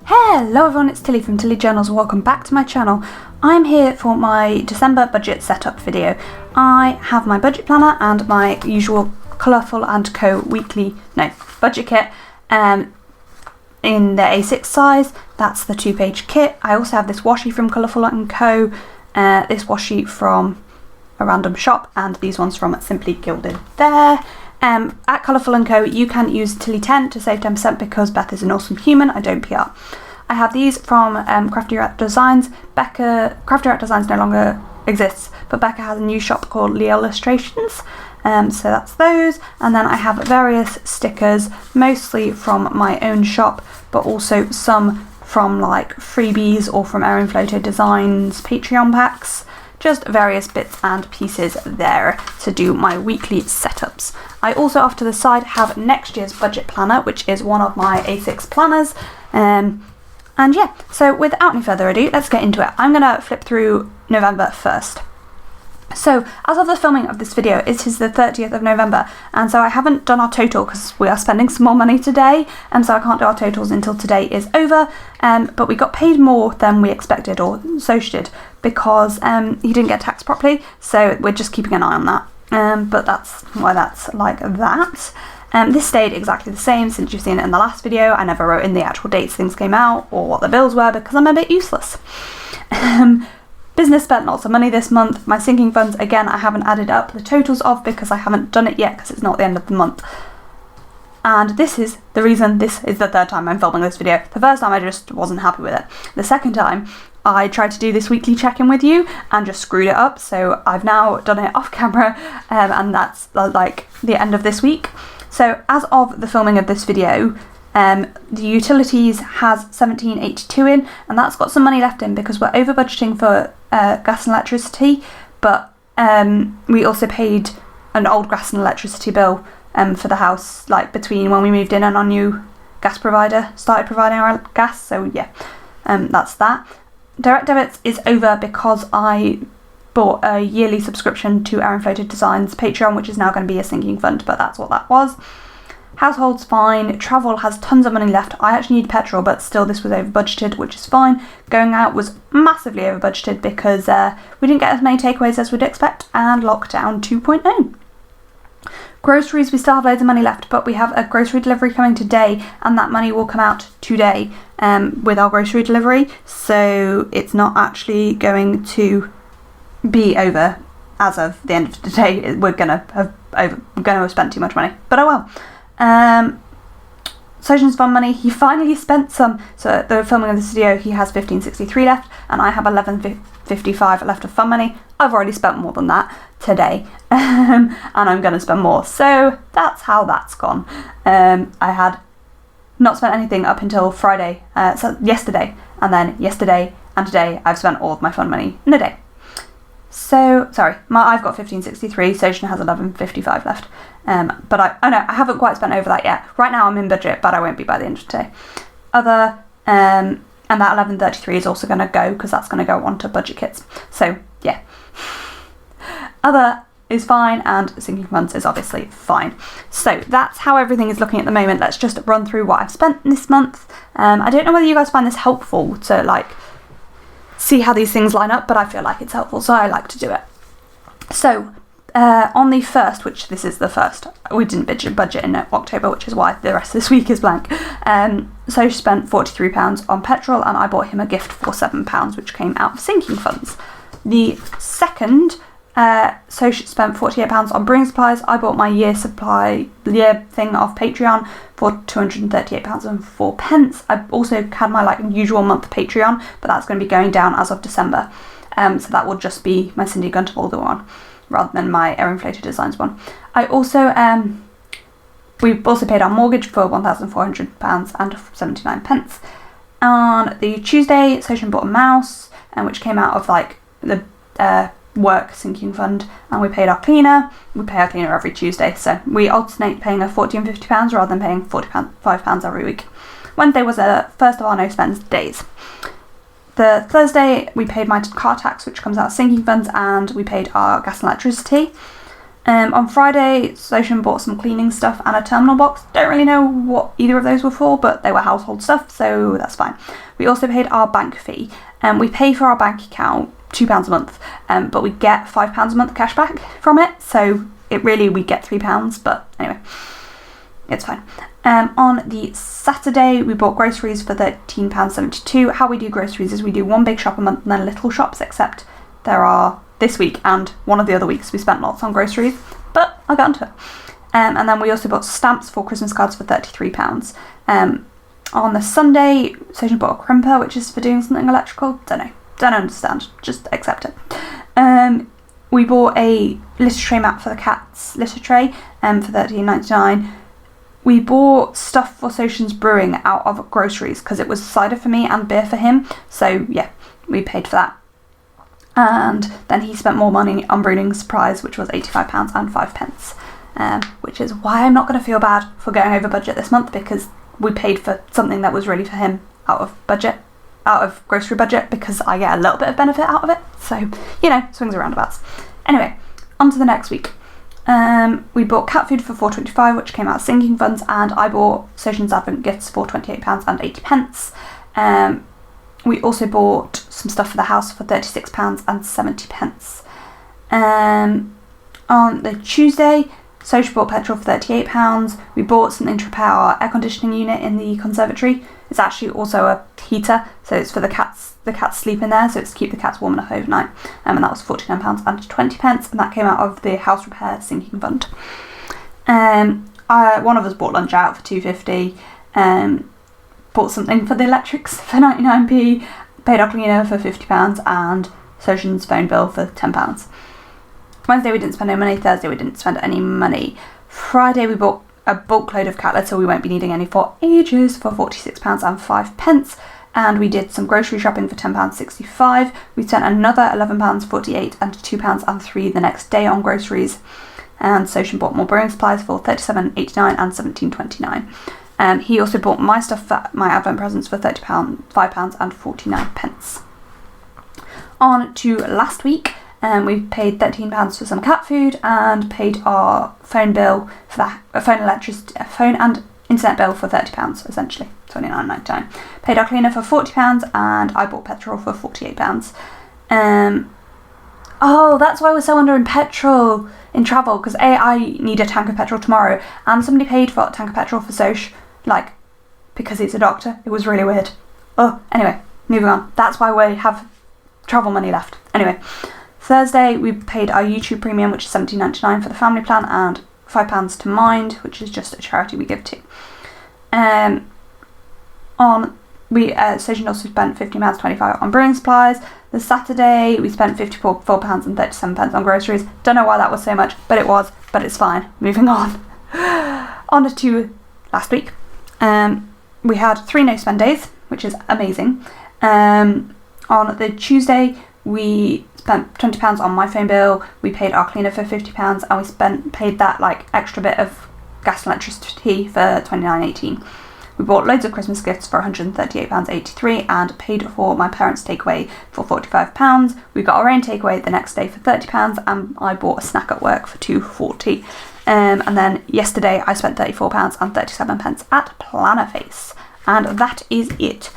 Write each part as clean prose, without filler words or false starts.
Hello everyone, it's Tilly from Tilly Journals and welcome back to my channel. I'm here for my December budget setup video. I have my budget planner and my usual Colourful & Co budget kit in the A6 size. That's the 2-page kit. I also have this washi from Colourful & Co, this washi from a random shop, and these ones from Simply Gilded there. At Colourful & Co you can use Tilly10 to save 10% because Beth is an awesome human, I don't PR. I have these from Crafty Rat Designs. Crafty Rat Designs no longer exists, but Becca has a new shop called Lee Illustrations, so that's those. And then I have various stickers, mostly from my own shop, but also some from like freebies or from Erin Floto Designs Patreon packs. Just various bits and pieces there to do my weekly setups. I also off to the side have next year's budget planner, which is one of my A6 planners. And yeah, so without any further ado, let's get into it. I'm going to flip through November first. So, as of the filming of this video, it is the 30th of November, and so I haven't done our total because we are spending some more money today, and so I can't do our totals until today is over, but we got paid more than we expected, or so she did, because he didn't get taxed properly, so we're just keeping an eye on that, but that's why that's like that. This stayed exactly the same since you've seen it in the last video. I never wrote in the actual dates things came out, or what the bills were, because I'm a bit useless. Business spent lots of money this month. My sinking funds, again, I haven't added up the totals of because I haven't done it yet because it's not the end of the month. And this is the reason this is the third time I'm filming this video. The first time I just wasn't happy with it. The second time I tried to do this weekly check-in with you and just screwed it up, so I've now done it off camera, and that's like the end of this week. So as of the filming of this video, the utilities has 1782 in, and that's got some money left in because we're over budgeting for gas and electricity, but we also paid an old gas and electricity bill for the house, like between when we moved in and our new gas provider started providing our gas, so yeah, that's that. Direct debits is over because I bought a yearly subscription to Erin Floto Designs Patreon, which is now going to be a sinking fund, but that's what that was. Household's fine. Travel has tons of money left. I actually need petrol, but still this was over budgeted, which is fine. Going out was massively over budgeted because we didn't get as many takeaways as we'd expect, and lockdown 2.0. Groceries, we still have loads of money left, but we have a grocery delivery coming today, and that money will come out today with our grocery delivery, so it's not actually going to be over as of the end of the day. We're gonna have spent too much money, but oh well. Sojin's fun money, he finally spent some, so at the filming of this video he has 1563 left and I have 1155 left of fun money. I've already spent more than that today and I'm going to spend more, so that's how that's gone. I had not spent anything up until Friday, so yesterday, and then yesterday and today I've spent all of my fun money in a day. So, sorry, I've got 1563, Sojin has 1155 left. But I haven't quite spent over that yet. Right now I'm in budget, but I won't be by the end of today. Other, and that 1133 is also going to go, because that's going to go onto budget kits. So, yeah. Other is fine, and sinking funds is obviously fine. So, that's how everything is looking at the moment. Let's just run through what I've spent this month. I don't know whether you guys find this helpful to, like, see how these things line up, but I feel like it's helpful, so I like to do it. So, on the 1st, which this is the 1st, we didn't budget in October, which is why the rest of this week is blank. So she spent £43 on petrol, and I bought him a gift for £7, which came out of sinking funds. The 2nd, so she spent £48 on brewing supplies. I bought my year thing off Patreon for £238.04. I also had my usual month Patreon, but that's going to be going down as of December. So that will just be my Cindy Gunterbalder one, rather than my Erin Floto Designs one. I also, we've also paid our mortgage for £1,400 and 79 pence. On the Tuesday, Sojin bought a mouse, which came out of the work sinking fund, and we paid our cleaner. We pay our cleaner every Tuesday, so we alternate paying her £40 and £50 rather than paying £45 every week. Wednesday was the first of our no spends days. The Thursday we paid my car tax, which comes out of sinking funds, and we paid our gas and electricity. On Friday, Social bought some cleaning stuff and a terminal box. Don't really know what either of those were for, but they were household stuff, so that's fine. We also paid our bank fee. We pay for our bank account £2 a month, but we get £5 a month cash back from it, so we get £3, but anyway, it's fine. On the Saturday, we bought groceries for £13.72. How we do groceries is we do one big shop a month and then little shops, except there are this week and one of the other weeks we spent lots on groceries, but I'll get onto it. And then we also bought stamps for Christmas cards for £33. On the Sunday, Social bought a crimper, which is for doing something electrical. Don't understand, just accept it. We bought a litter tray mat for the cat's litter tray for £13.99. We bought stuff for Social's brewing out of groceries because it was cider for me and beer for him, so yeah, we paid for that. And then he spent more money on brewing supplies, which was £85 and 5p, which is why I'm not going to feel bad for going over budget this month, because we paid for something that was really for him out of grocery budget, because I get a little bit of benefit out of it. So, swings and roundabouts. Anyway, on to the next week. We bought cat food for £4.25, which came out of sinking funds, and I bought Social's Advent gifts for £28 and 80p. We also bought some stuff for the house for £36 and 70p. On the Tuesday, Social bought petrol for £38. We bought something to repair our air conditioning unit in the conservatory. It's actually also a heater, so it's for the cats. The cats sleep in there, so it's to keep the cats warm enough overnight. And that was £49 and 20p, and that came out of the house repair sinking fund. One of us bought lunch out for £2.50. Bought something for the electrics for 99p. Paid our cleaner for £50 and Social's phone bill for £10. Wednesday we didn't spend any money. Thursday we didn't spend any money. Friday we bought a bulk load of cat litter we won't be needing any for ages for £46 and 5p. And we did some grocery shopping for £10.65. We spent another £11.48 and £2 and 3 the next day on groceries. And Social bought more brewing supplies for £37.89 and £17.29. He also bought my stuff for my advent presents for £5 and 49p. On to last week. We paid £13 for some cat food and paid our phone bill for the phone and internet bill for £30, essentially £29.99. Paid our cleaner for £40 and I bought petrol for £48. Oh, that's why we're so under in petrol in travel, because I need a tank of petrol tomorrow, and somebody paid for a tank of petrol for Soch, because he's a doctor. It was really weird. Oh, anyway, moving on. That's why we have travel money left. Anyway. Thursday, we paid our YouTube premium, which is £17.99 for the family plan, and £5 to Mind, which is just a charity we give to. Social also spent £15.25 on brewing supplies. The Saturday, we spent £54 and 37p on groceries. Don't know why that was so much, but it was. But it's fine. Moving on. On to last week. We had 3 no-spend days, which is amazing. On the Tuesday, we spent £20 on my phone bill. We paid our cleaner for £50, and we paid that extra bit of gas and electricity for £29.18. We bought loads of Christmas gifts for £138.83 and paid for my parents' takeaway for £45. We got our own takeaway the next day for £30, and I bought a snack at work for £2.40. And then yesterday I spent £34 and 37p at Plannerface, and that is it.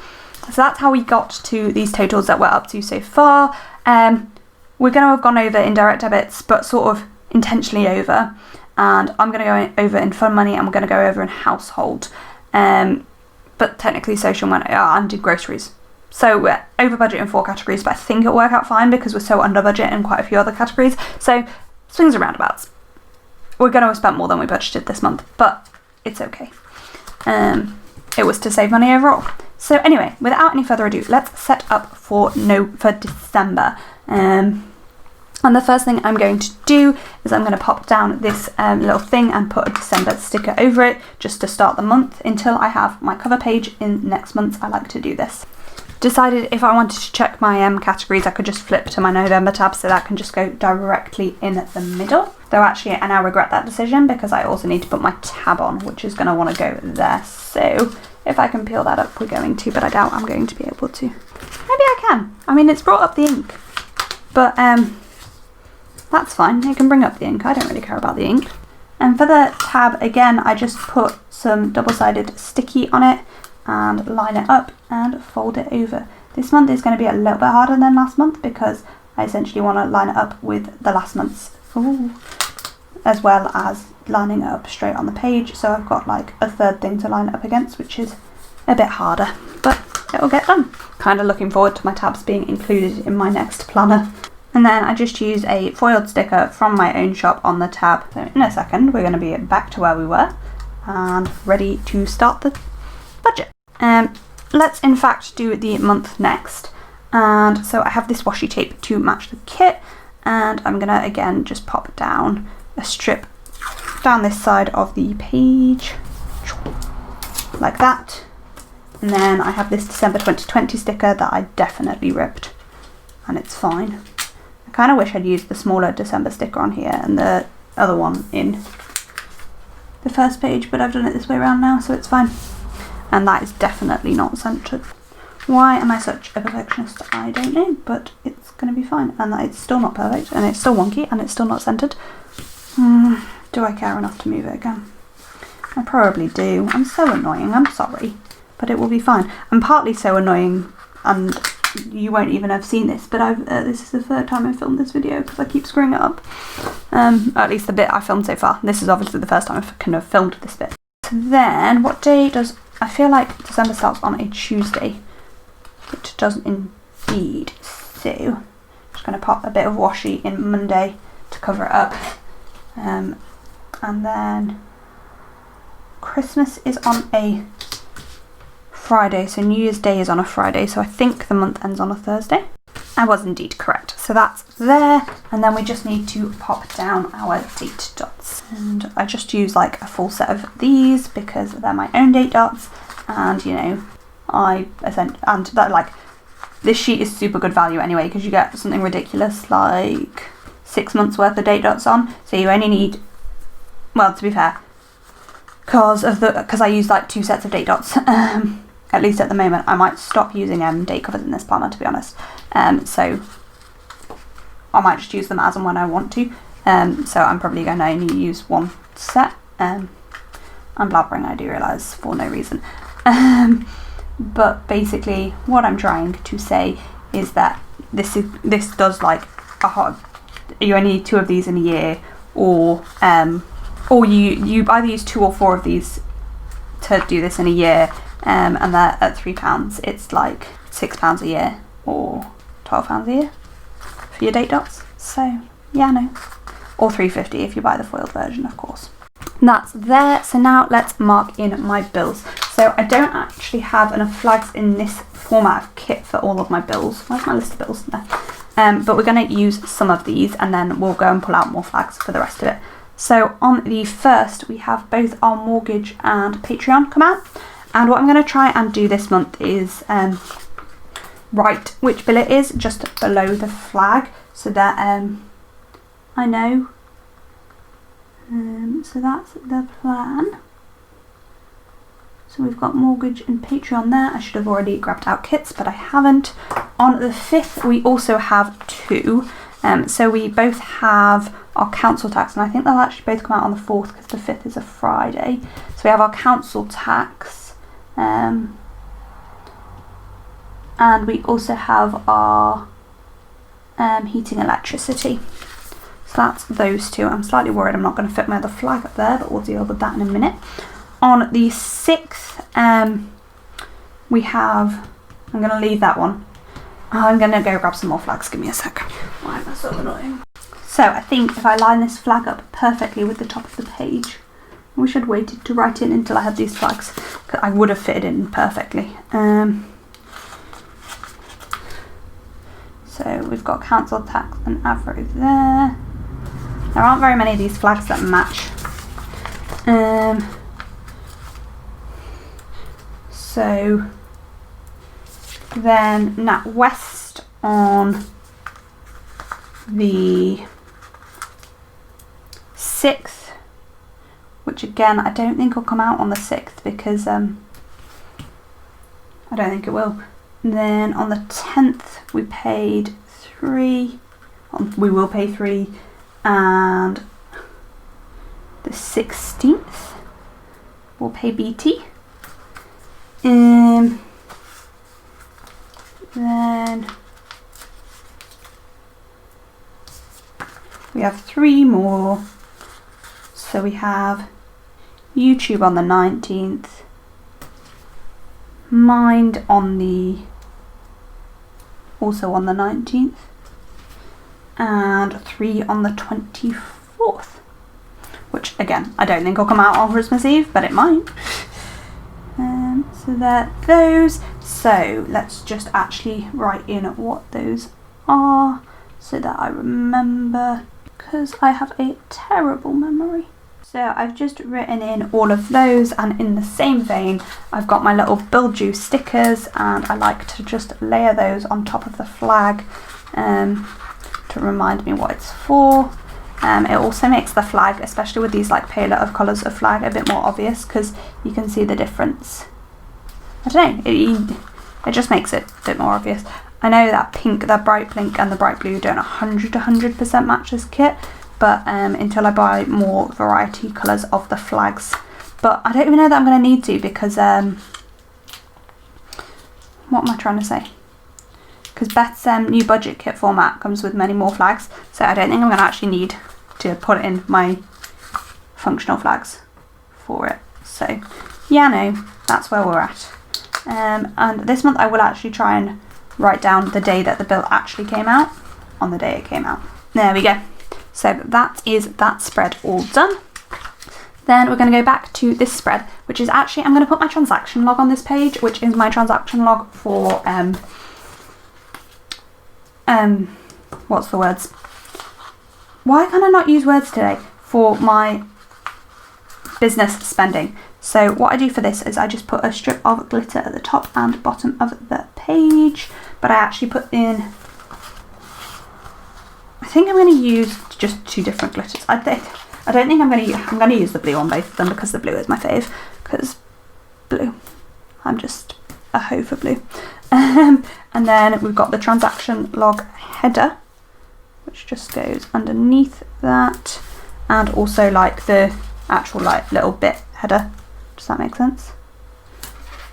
So that's how we got to these totals that we're up to so far. We're going to have gone over in direct debits, but sort of intentionally over. And I'm going to go over in fun money, and we're going to go over in household. But technically Social went and did groceries. So we're over budget in 4 categories, but I think it'll work out fine because we're so under budget in quite a few other categories. So swings and roundabouts. We're going to have spent more than we budgeted this month, but it's okay. It was to save money overall. So anyway, without any further ado, let's set up for December. And the first thing I'm going to do is I'm going to pop down this little thing and put a December sticker over it just to start the month until I have my cover page in next month. I like to do this. Decided if I wanted to check my categories, I could just flip to my November tab, so that can just go directly in the middle. Though actually I now regret that decision because I also need to put my tab on, which is going to want to go there. So if I can peel that up, we're going to, but I doubt I'm going to be able to. Maybe I can. I mean, it's brought up the ink, but that's fine. It can bring up the ink. I don't really care about the ink. And for the tab, again, I just put some double-sided sticky on it and line it up and fold it over. This month is going to be a little bit harder than last month because I essentially want to line it up with the last month's, as well as lining it up straight on the page. So I've got like a third thing to line it up against, which is a bit harder, but it'll get done. Kind of looking forward to my tabs being included in my next planner. And then I just use a foiled sticker from my own shop on the tab. So in a second, we're going to be back to where we were and ready to start the budget. Let's in fact do the month next. And so I have this washi tape to match the kit, and I'm gonna again just pop down a strip down this side of the page like that. And then I have this December 2020 sticker that I definitely ripped, and it's fine. I kind of wish I'd used the smaller December sticker on here and the other one in the first page, but I've done it this way around now, so it's fine. And that is definitely not centered. Why am I such a perfectionist? I don't know, but it's going to be fine. And it's still not perfect, and it's still wonky, and it's still not centered. Do I care enough to move it again? I probably do. I'm so annoying, I'm sorry. But it will be fine. I'm partly so annoying, and you won't even have seen this, but this is the third time I've filmed this video because I keep screwing it up. At least the bit I filmed so far. This is obviously the first time I've kind of filmed this bit. So then, what day does... I feel like December starts on a Tuesday, which doesn't indeed. So, I'm just going to pop a bit of washi in Monday to cover it up. And then Christmas is on a Friday, so New Year's Day is on a Friday, so I think the month ends on a Thursday. I was indeed correct. So that's there, and then we just need to pop down our date dots. And I just use like a full set of these because they're my own date dots, and you know, and that, like, this sheet is super good value anyway because you get something ridiculous like 6 months worth of date dots on. So you only need, well, to be fair, because I use like 2 sets of date dots. At least at the moment. I might stop using date covers in this planner, to be honest. So I might just use them as and when I want to. So I'm probably going to only use 1 set. I'm blabbering, I do realise, for no reason. But basically, what I'm trying to say is that this does like you only need 2 of these in a year, or you either use 2 or 4 of these to do this in a year. And they're at £3. It's like £6 a year or £12 a year for your date dots. So yeah, no, or £3.50 if you buy the foiled version, of course. And that's there. So now let's mark in my bills. So I don't actually have enough flags in this format of kit for all of my bills. Where's my list of bills? There. But we're going to use some of these, and then we'll go and pull out more flags for the rest of it. So on the first, we have both our mortgage and Patreon come out. And what I'm going to try and do this month is write which bill it is just below the flag, so that I know. So that's the plan. So we've got mortgage and Patreon there. I should have already grabbed out kits, but I haven't. On the 5th, we also have 2. So we both have our council tax, and I think they'll actually both come out on the 4th because the 5th is a Friday. So we have our council tax. And we also have our heating electricity. So that's those 2. I'm slightly worried I'm not going to fit my other flag up there, but we'll deal with that in a minute. On the 6th, we have, I'm going to leave that one. I'm going to go grab some more flags. Give me a sec. Why am I so annoying? So I think if I line this flag up perfectly with the top of the page, I wish I'd waited to write in until I had these flags, because I would have fitted in perfectly. So we've got council tax and Avro there. There aren't very many of these flags that match. So then Nat West on the 6th. Which again, I don't think will come out on the 6th because I don't think it will. And then on the 10th, we paid 3. We will pay 3. and the 16th we'll pay BT. Then we have 3 more. So we have YouTube on the 19th, Mind also on the 19th, and 3 on the 24th, which again I don't think will come out on Christmas Eve, but it might. So they're those. So let's just actually write in what those are so that I remember, because I have a terrible memory. So I've just written in all of those, and in the same vein I've got my little Build You stickers, and I like to just layer those on top of the flag to remind me what it's for. It also makes the flag, especially with these like paler of colours of flag, a bit more obvious because you can see the difference. I don't know, it just makes it a bit more obvious. I know that pink, that bright pink and the bright blue don't 100% match this kit, but until I buy more variety colours of the flags. But I don't even know that I'm going to need to, because what am I trying to say? Because Beth's new budget kit format comes with many more flags, so I don't think I'm going to actually need to put in my functional flags for it. So yeah, no, that's where we're at. And this month I will actually try and write down the day that the bill actually came out on the day it came out. There we go. So that is that spread all done. Then we're going to go back to this spread, which is actually, I'm going to put my transaction log on this page, which is my transaction log for what's the words? Why can I not use words today? For my business spending. So what I do for this is I just put a strip of glitter at the top and bottom of the page, but I actually put in, I think I'm going to use just 2 different glitters. I don't think I'm going to use the blue on both of them, because the blue is my fave, because blue, I'm just a hoe for blue. And then we've got the transaction log header, which just goes underneath that, and also like the actual like little bit header. Does that make sense?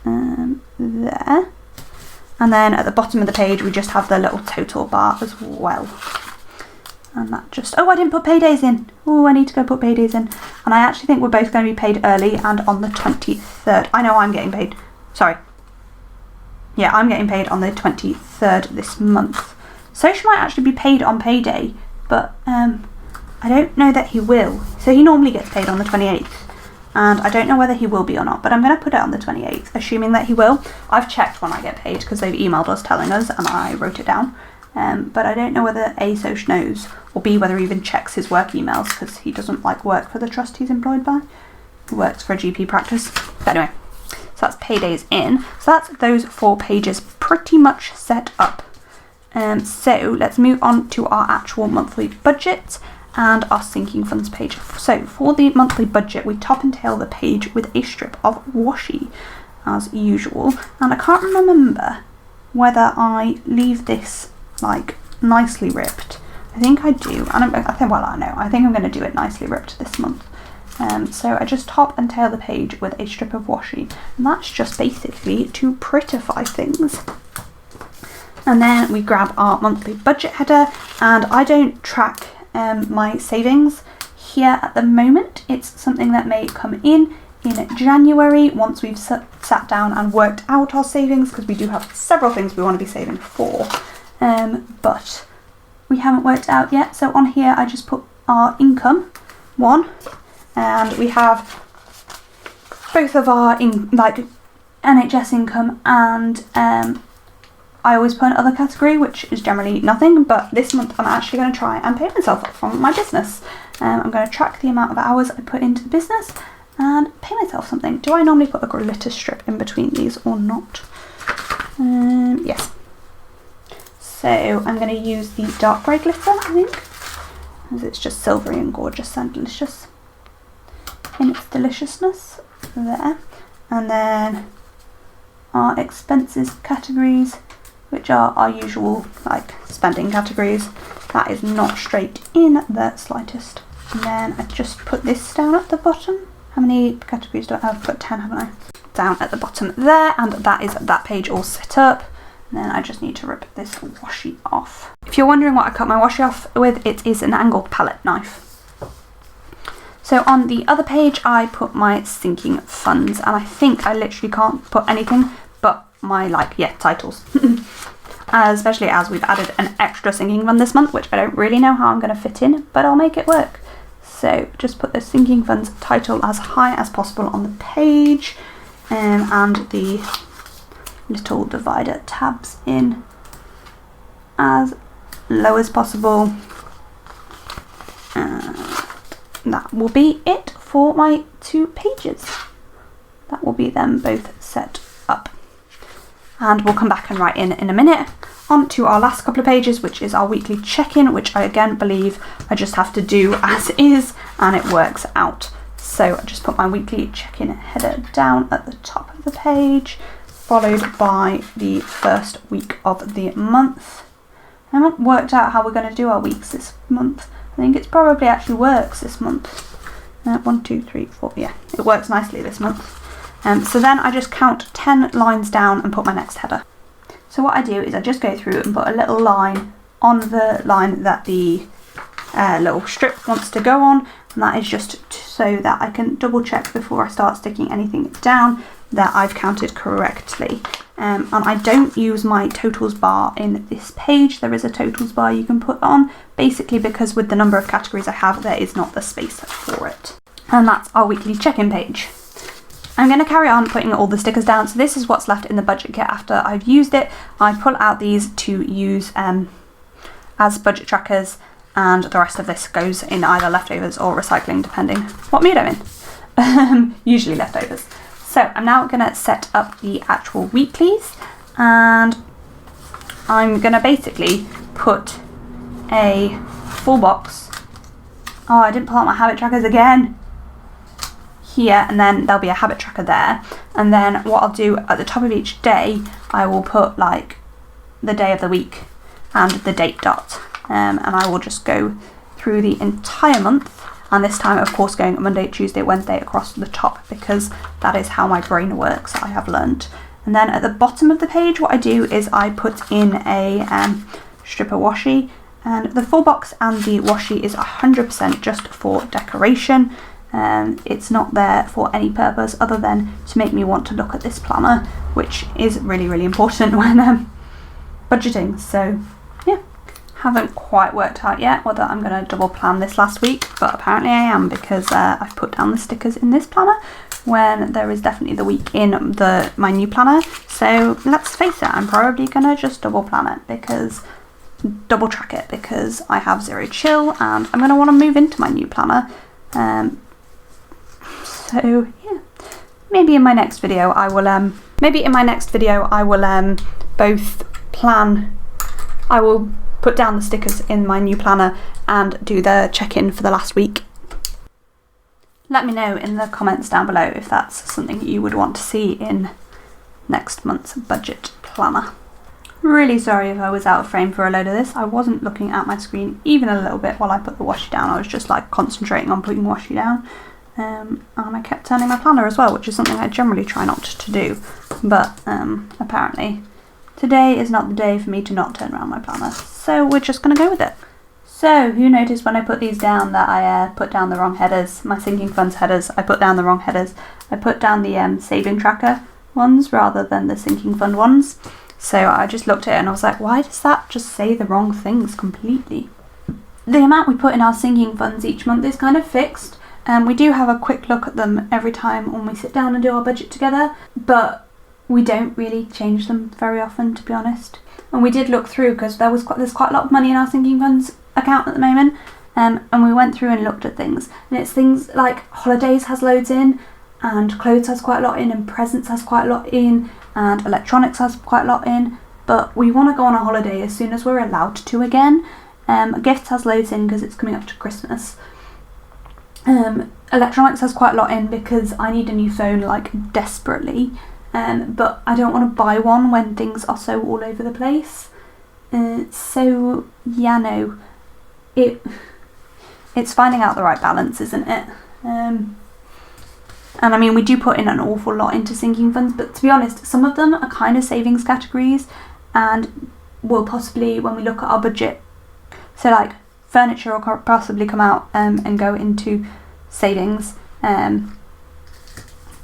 There. And then at the bottom of the page we just have the little total bar as well. And that just, oh, I didn't put paydays in. Oh, I need to go put paydays in. And I actually think we're both going to be paid early and on the 23rd. I know I'm getting paid. Sorry. Yeah, I'm getting paid on the 23rd this month. Social might actually be paid on payday, but I don't know that he will. So he normally gets paid on the 28th. And I don't know whether he will be or not, but I'm going to put it on the 28th, assuming that he will. I've checked when I get paid because they've emailed us telling us, and I wrote it down. But I don't know whether A, Soch knows, or B, whether he even checks his work emails, because he doesn't like work for the trust he's employed by. He works for a GP practice. But anyway, so that's paydays in. So that's those 4 pages pretty much set up. So let's move on to our actual monthly budget and our sinking funds page. So for the monthly budget, we top and tail the page with a strip of washi as usual. And I can't remember whether I leave this like nicely ripped. I think I do, and I think I'm going to do it nicely ripped this month. So I just top and tail the page with a strip of washi, and that's just basically to prettify things. And then we grab our monthly budget header, and I don't track my savings here at the moment. It's something that may come in January once we've sat down and worked out our savings, because we do have several things we want to be saving for, but we haven't worked out yet. So on here I just put our income one, and we have both of our NHS income, and I always put another category, which is generally nothing, but this month I'm actually going to try and pay myself from my business. I'm going to track the amount of hours I put into the business and pay myself something. Do I normally put a glitter strip in between these or not? Yes. So I'm going to use the dark grey glitter, I think, as it's just silvery and gorgeous and delicious in its deliciousness there. And then our expenses categories, which are our usual like spending categories, That is not straight in the slightest. And then I just put this down at the bottom. How many categories do I have? I've put 10, haven't I? Down at the bottom there, and that is that page all set up. And then I just need to rip this washi off. If you're wondering what I cut my washi off with, it is an angled palette knife. So on the other page, I put my sinking funds, and I think I literally can't put anything but my, titles. Especially as we've added an extra sinking fund this month, which I don't really know how I'm going to fit in, but I'll make it work. So just put the sinking funds title as high as possible on the page, and the little divider tabs in as low as possible. That will be it for my 2 pages. That will be them both set up. And we'll come back and write in a minute. On to our last couple of pages, which is our weekly check-in, which I again believe I just have to do as is, and it works out. So I just put my weekly check-in header down at the top of the page, followed by the first week of the month. I haven't worked out how we're going to do our weeks this month. I think it probably actually works this month. 1, 2, 3, 4, yeah, it works nicely this month. So then I just count 10 lines down and put my next header. So what I do is I just go through and put a little line on the line that the little strip wants to go on, and that is just so that I can double check before I start sticking anything down that I've counted correctly. And I don't use my totals bar in this page. There is a totals bar you can put on, basically because with the number of categories I have, there is not the space for it. And that's our weekly check-in page. I'm going to carry on putting all the stickers down. So this is what's left in the budget kit after I've used it. I pull out these to use as budget trackers, and the rest of this goes in either leftovers or recycling, depending what mood I'm in. Usually leftovers. So I'm now going to set up the actual weeklies, and I'm going to basically put a full box. Oh, I didn't pull out my habit trackers again. Here, and then there'll be a habit tracker there, and then what I'll do at the top of each day, I will put like the day of the week and the date dot, and I will just go through the entire month, and this time of course going Monday, Tuesday, Wednesday across the top, because that is how my brain works, I have learned. And then at the bottom of the page, what I do is I put in a strip of washi, and the full box and the washi is 100% just for decoration. It's not there for any purpose other than to make me want to look at this planner, which is really, really important when budgeting. So yeah, haven't quite worked out yet whether I'm going to double plan this last week, but apparently I am, because I've put down the stickers in this planner when there is definitely the week in my new planner. So let's face it, I'm probably going to just double track it because I have zero chill and I'm going to want to move into my new planner. So yeah, maybe in my next video I will both plan. I will put down the stickers in my new planner and do the check-in for the last week. Let me know in the comments down below if that's something you would want to see in next month's budget planner. Really sorry if I was out of frame for a load of this. I wasn't looking at my screen even a little bit while I put the washi down. I was just like concentrating on putting washi down. And I kept turning my planner as well, which is something I generally try not to do. But apparently today is not the day for me to not turn around my planner. So we're just going to go with it. So who noticed when I put these down that I put down the wrong headers? My sinking funds headers, I put down the wrong headers. I put down the saving tracker ones rather than the sinking fund ones. So I just looked at it and I was like, why does that just say the wrong things completely? The amount we put in our sinking funds each month is kind of fixed. We do have a quick look at them every time when we sit down and do our budget together, but we don't really change them very often, to be honest. And we did look through because there's quite a lot of money in our sinking funds account at the moment, and we went through and looked at things, and it's things like holidays has loads in, and clothes has quite a lot in, and presents has quite a lot in, and electronics has quite a lot in. But we want to go on a holiday as soon as we're allowed to again. Gifts has loads in because it's coming up to Christmas. Electronics has quite a lot in because I need a new phone like desperately, but I don't want to buy one when things are so all over the place. So yeah, no, it's finding out the right balance, isn't it? And I mean, we do put in an awful lot into sinking funds, but to be honest, some of them are kind of savings categories and will possibly, when we look at our budget, so like furniture will possibly come out and go into savings,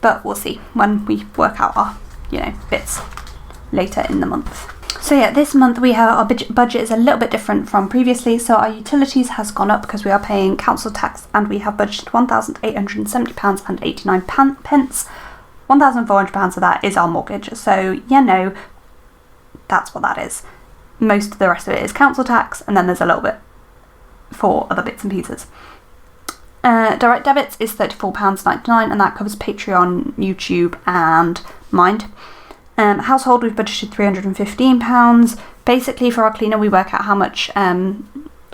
but we'll see when we work out our, bits later in the month. So yeah, this month we have our budget is a little bit different from previously. So our utilities has gone up because we are paying council tax, and we have budgeted £1,870 and 89 pence. £1,400 of that is our mortgage. So that's what that is. Most of the rest of it is council tax, and then there's a little bit for other bits and pieces. Direct debits is £34.99, and that covers Patreon, YouTube and Mind. Household, we've budgeted £315. Basically, for our cleaner, we work out how much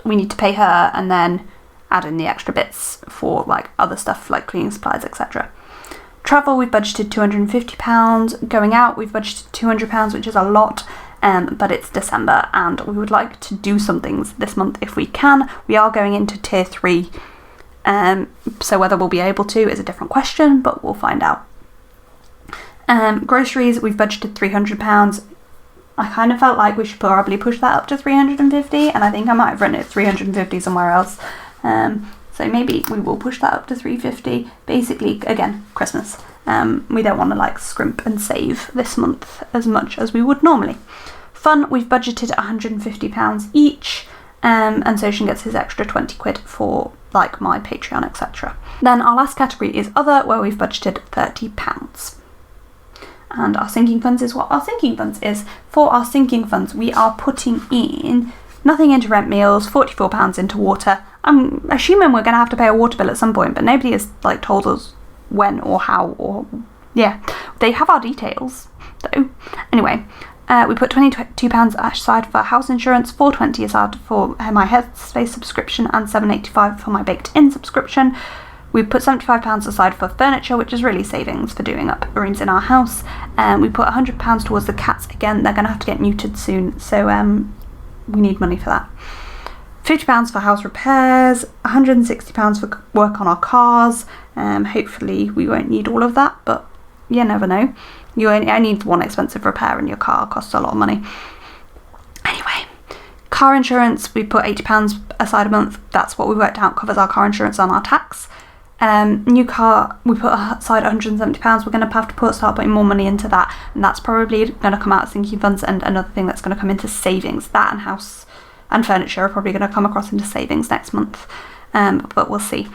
we need to pay her, and then add in the extra bits for like other stuff like cleaning supplies, etc. Travel, we've budgeted £250. Going out, we've budgeted £200, which is a lot, but it's December, and we would like to do some things this month if we can. We are going into tier 3, so whether we'll be able to is a different question, but we'll find out. Groceries, we've budgeted £300. I kind of felt like we should probably push that up to £350, and I think I might have written it £350 somewhere else. So maybe we will push that up to £350. Basically, again, Christmas. We don't want to like scrimp and save this month as much as we would normally. Fun, we've budgeted £150 each, and Social gets his extra 20 quid for like my Patreon, etc. Then our last category is other, where we've budgeted £30. And our sinking funds is what our sinking funds is. For our sinking funds, we are putting in nothing into rent meals, £44 into water. I'm assuming we're going to have to pay a water bill at some point, but nobody has like told us when or how, or yeah, they have our details though. Anyway, we put £22 aside for house insurance, £4.20 aside for my Headspace subscription, and £7.85 for my baked in subscription. We put £75 aside for furniture, which is really savings for doing up rooms in our house. We put £100 towards the cats. Again, they're going to have to get neutered soon, so we need money for that. £50 for house repairs, £160 for work on our cars. Hopefully we won't need all of that, but you never know. You only need one expensive repair, and your car costs a lot of money. Anyway, car insurance, we put £80 aside a month. That's what we worked out covers our car insurance and our tax. New car, we put aside £170. We're going to start putting more money into that, and that's probably going to come out of sinking funds, and another thing that's going to come into savings. That and house and furniture are probably going to come across into savings next month, but we'll see.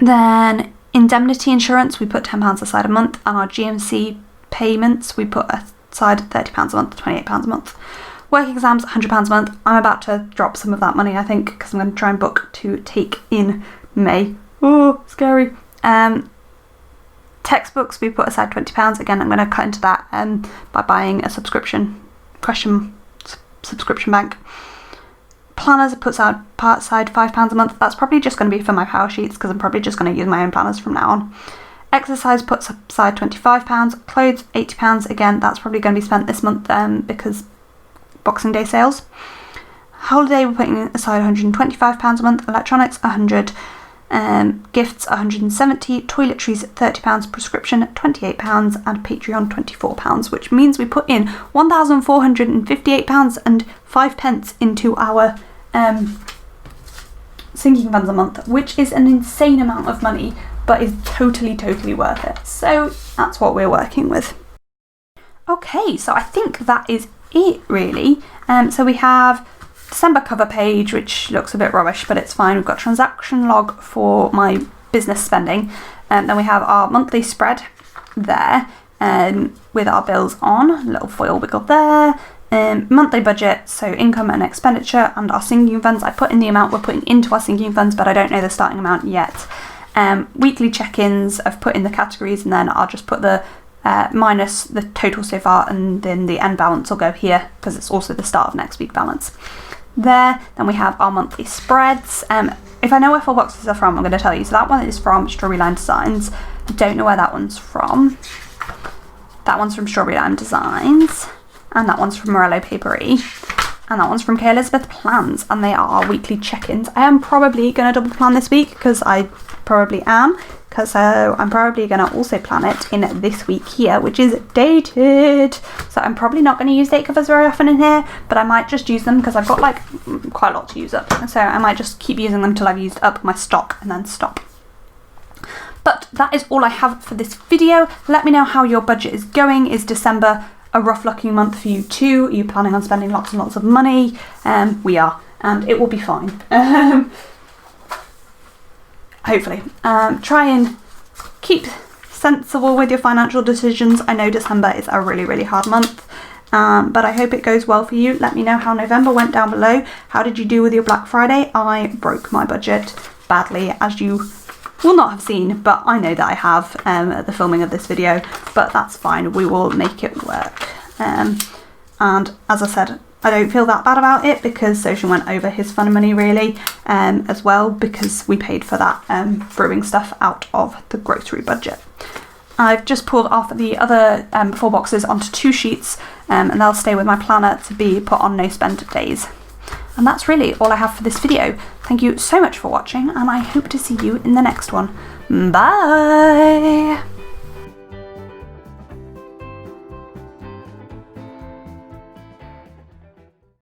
Then indemnity insurance, we put £10 aside a month, and our GMC payments, we put aside £30 a month, £28 a month. Work exams, £100 a month. I'm about to drop some of that money, I think, because I'm going to try and book to take in May. Oh, scary. Textbooks, we put aside £20. Again, I'm going to cut into that by buying a subscription bank. Planners, put aside £5 a month. That's probably just going to be for my power sheets, because I'm probably just going to use my own planners from now on. Exercise, puts aside £25. Clothes, £80. Again, that's probably going to be spent this month because Boxing Day sales. Holiday, we're putting aside £125 a month. Electronics, £100. Gifts, £170. Toiletries, £30. Prescription, £28. And Patreon, £24, which means we put in £1,458 and 5 pence into our sinking funds a month, which is an insane amount of money, but is totally worth it. So that's what we're working with. Okay, so I think that is it really. So we have December cover page, which looks a bit rubbish, but it's fine. We've got transaction log for my business spending, and then we have our monthly spread there with our bills on, a little foil wiggle there. Monthly budget, so income and expenditure, and our sinking funds. I put in the amount we're putting into our sinking funds, but I don't know the starting amount yet. Weekly check-ins, I've put in the categories, and then I'll just put the minus the total so far, and then the end balance will go here because it's also the start of next week balance. There, then we have our monthly spreads. If I know where full boxes are from, I'm going to tell you. So that one is from Strawberry Lime Designs. I don't know where that one's from. That one's from Strawberry Lime Designs, and that one's from Morello Papery. and that one's from K Elizabeth Plans, and they are our weekly check-ins. I am probably going to double plan this week, because I probably am, because I'm probably going to also plan it in this week here, which is dated. So I'm probably not going to use date covers very often in here, but I might just use them because I've got like quite a lot to use up. So I might just keep using them till I've used up my stock and then stop. But that is all I have for this video. Let me know how your budget is going. Is December a rough lucky month for you too? Are you planning on spending lots and lots of money? We are, and it will be fine. Hopefully. Try and keep sensible with your financial decisions. I know December is a really, really hard month, but I hope it goes well for you. Let me know how November went down below. How did you do with your Black Friday? I broke my budget badly, as you will not have seen, but I know that I have at the filming of this video, but that's fine. We will make it work. And as I said, I don't feel that bad about it because Social went over his fun money really as well, because we paid for that brewing stuff out of the grocery budget. I've just pulled off the other 4 boxes onto 2 sheets and they'll stay with my planner to be put on no spend days. And that's really all I have for this video. Thank you so much for watching, and I hope to see you in the next one. Bye!